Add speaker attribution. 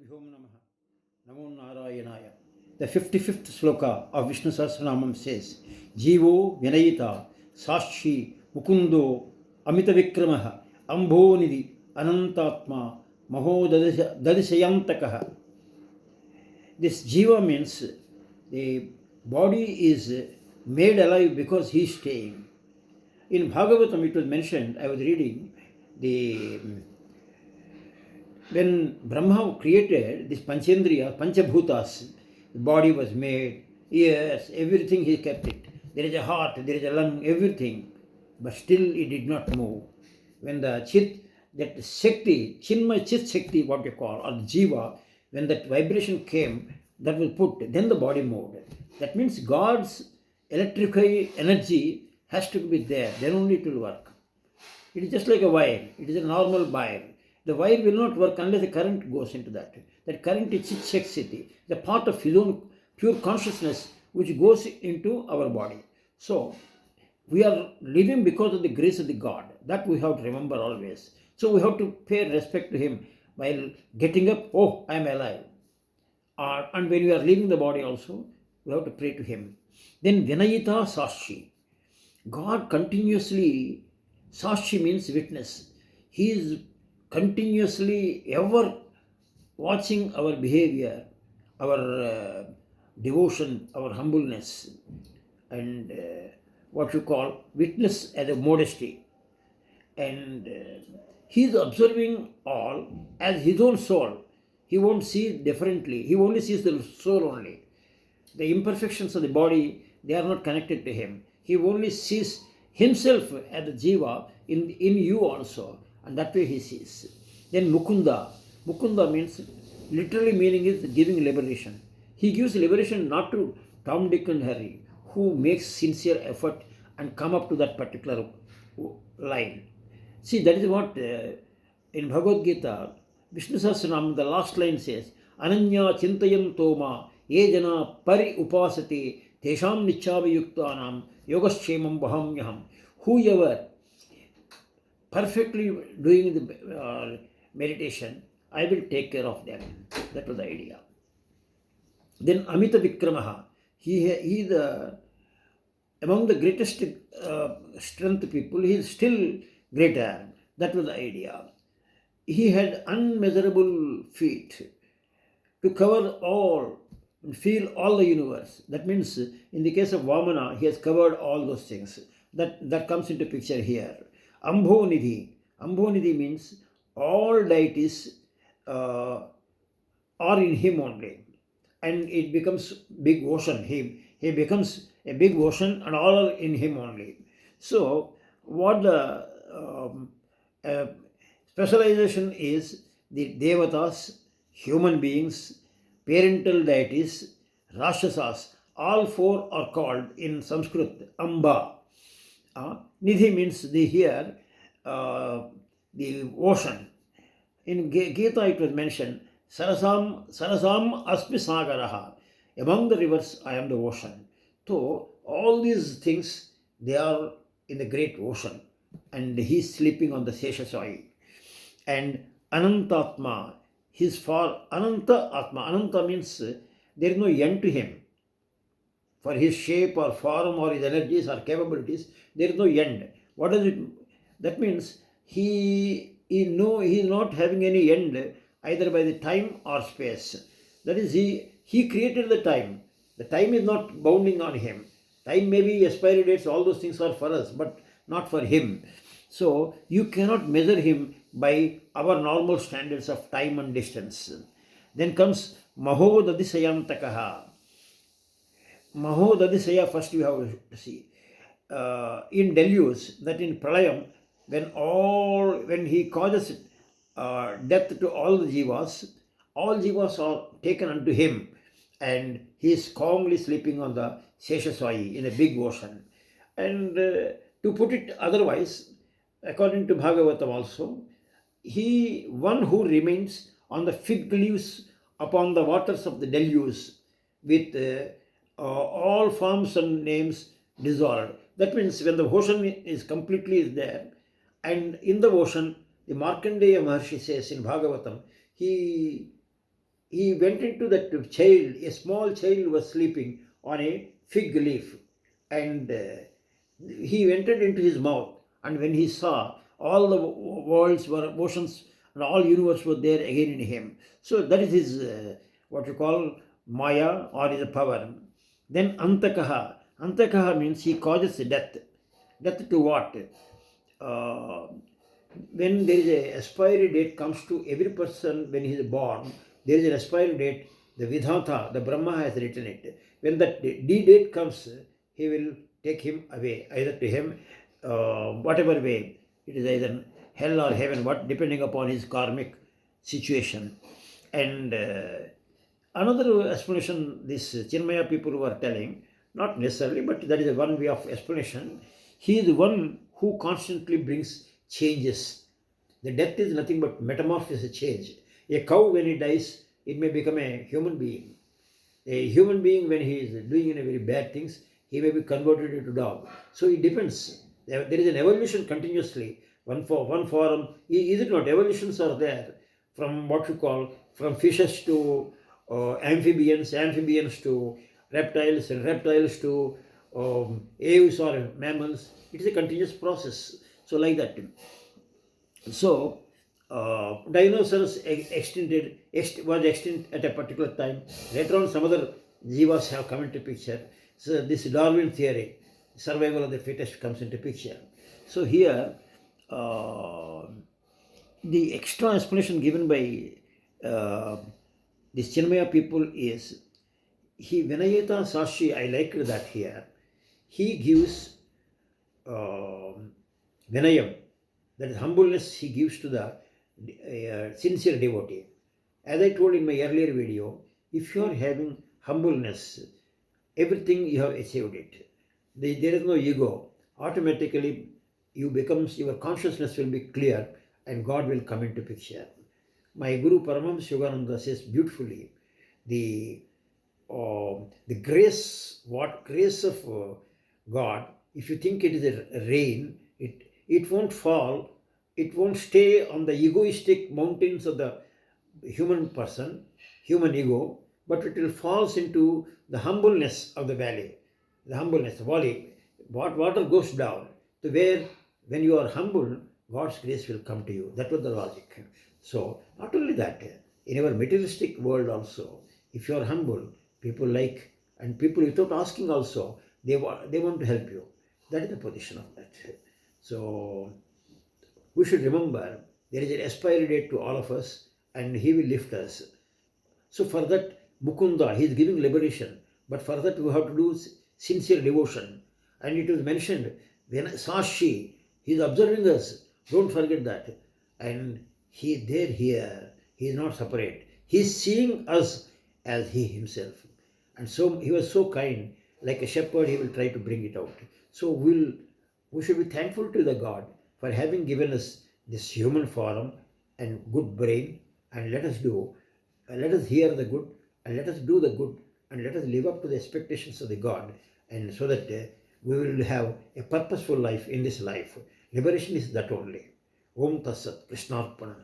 Speaker 1: Gurubhyo Namaha. Namo Narayanaya. The 55th sloka of Vishnu Sahasranamam says, Jivo Vinayita, Sakshi, Mukundo, Amitavikramah, Ambonidhi, Anantatma, Mahodadhisaya Antakah. This Jiva means the body is made alive because he is staying. In Bhagavatam it was mentioned, I was reading, when Brahma created this Panchendriya, Panchabhutas, the body was made, ears, everything he kept it. There is a heart, there is a lung, everything. But still it did not move. When the Chit, that Shakti, Chinmay Chit Shakti, what you call, or the Jiva, when that vibration came, that was put, then the body moved. That means God's electrical energy has to be there, then only it will work. It is just like a wire, it is a normal wire. The wire will not work unless the current goes into that. That current is Chit Shakti, the part of his own pure consciousness which goes into our body. So, we are living because of the grace of the God. That we have to remember always. So, we have to pay respect to Him while getting up, oh, I am alive. And when we are leaving the body also, we have to pray to Him. Then Vinayita Sakshi. God continuously, Sakshi means witness. He is continuously ever watching our behavior, our devotion, our humbleness, and what you call witness as a modesty. And he is observing all as his own soul. He won't see differently. He only sees the soul only. The imperfections of the body, they are not connected to him. He only sees himself as the Jiva in you also. And that way he sees. Then Mukunda. Mukunda means, literally meaning is giving liberation. He gives liberation not to Tom, Dick and Harry, who makes sincere effort and come up to that particular line. See, that is what in Bhagavad Gita, Vishnu Sahasranam, the last line says, Ananya Chintayam Toma, Ye Jana Pari Upasati, Tesham Nichyavi Yuktanam, Yogaschemam Bahamyaham. Whoever perfectly doing the meditation, I will take care of them. That was the idea. Then Amitavikramah, he is among the greatest strength people, he is still greater. That was the idea. He had unmeasurable feet to cover all and feel all the universe. That means in the case of Vamana, he has covered all those things. That comes into picture here. Ambonidhi. Ambonidhi means all deities are in him only. And it becomes big ocean. He becomes a big ocean and all are in him only. So, what the specialization is, the Devatas, human beings, parental deities, Rakshasas, all four are called in Sanskrit Amba. Nidhi means the ocean. In Gita it was mentioned, Sarasam Asmi Sagaraha. Among the rivers I am the ocean. So all these things, they are in the great ocean. And he is sleeping on the Seshaswai. And Anantatma, his for Ananta Atma. Ananta means there is no end to him. For his shape or form or his energies or capabilities, there is no end. What does it? That means he is not having any end either by the time or space. That is, he created the time. The time is not bounding on him. Time may be expiry dates, all those things are for us, but not for him. So you cannot measure him by our normal standards of time and distance. Then comes Mahodadhisaya Antakah. Mahodadhisaya first you have to see. In deluge, that in Pralayam, when he causes death to all the jivas are taken unto him, and he is calmly sleeping on the Seshaswai in a big ocean. And to put it otherwise, according to Bhagavatam also, one who remains on the fig leaves upon the waters of the deluge with all forms and names dissolved. That means when the ocean is completely there, and in the ocean, the Markandeya Maharshi says in Bhagavatam, he he went into that child, a small child was sleeping on a fig leaf, and he entered into his mouth, and when he saw all the worlds were oceans and all universe were there again in him. So that is his what you call maya or his power. Then Antakah. Antakah means he causes death. Death to what? Uh, when there is a expiry date comes to every person when he is born, there is an expiry date. The Vidhata, the Brahma has written it. When that D date comes, he will take him away, either to him, whatever way. It is either hell or heaven, what depending upon his karmic situation. And another explanation this Chinmaya people were telling, not necessarily, but that is one way of explanation. He is the one who constantly brings changes. The death is nothing but metamorphosis, change. A cow, when it dies, it may become a human being. A human being, when he is doing very bad things, he may be converted into dog. So it depends. There is an evolution continuously. One form, is it not? Evolutions are there from what you call from fishes to amphibians, amphibians to reptiles, and reptiles to aves or mammals. It is a continuous process. So like that. So dinosaurs was extinct at a particular time. Later on, some other jivas have come into picture. So this Darwin theory, survival of the fittest, comes into picture. So here, the extra explanation given by this Chinmaya people is Vinayita Sakshi. I like that here. He gives Vinayam, that is humbleness, he gives to the sincere devotee. As I told in my earlier video, if you are having humbleness, everything you have achieved it. There is no ego. Automatically, your consciousness will be clear and God will come into picture. My Guru Paramahamsa Yogananda says beautifully, the grace of God, if you think it is a rain, it won't fall, it won't stay on the egoistic mountains of the human person, human ego, but it will fall into the humbleness of the valley. The humbleness, the valley, water goes down to where, when you are humble, God's grace will come to you. That was the logic. So, not only that, in our materialistic world also, if you are humble, people like, and people without asking also, they want to help you. That is the position of that. So, we should remember there is an expiry date to all of us, and He will lift us. So, for that, Mukunda, He is giving liberation, but for that we have to do sincere devotion. And it was mentioned, when Sakshi, He is observing us, don't forget that. And He is there here, He is not separate. He is seeing us as He Himself. And so He was so kind, like a shepherd, He will try to bring it out. So we should be thankful to the God for having given us this human form and good brain, and let us hear the good, and let us do the good, and let us live up to the expectations of the God, and so that we will have a purposeful life in this life. Liberation is that only. Om Tassat Krishnarpanam.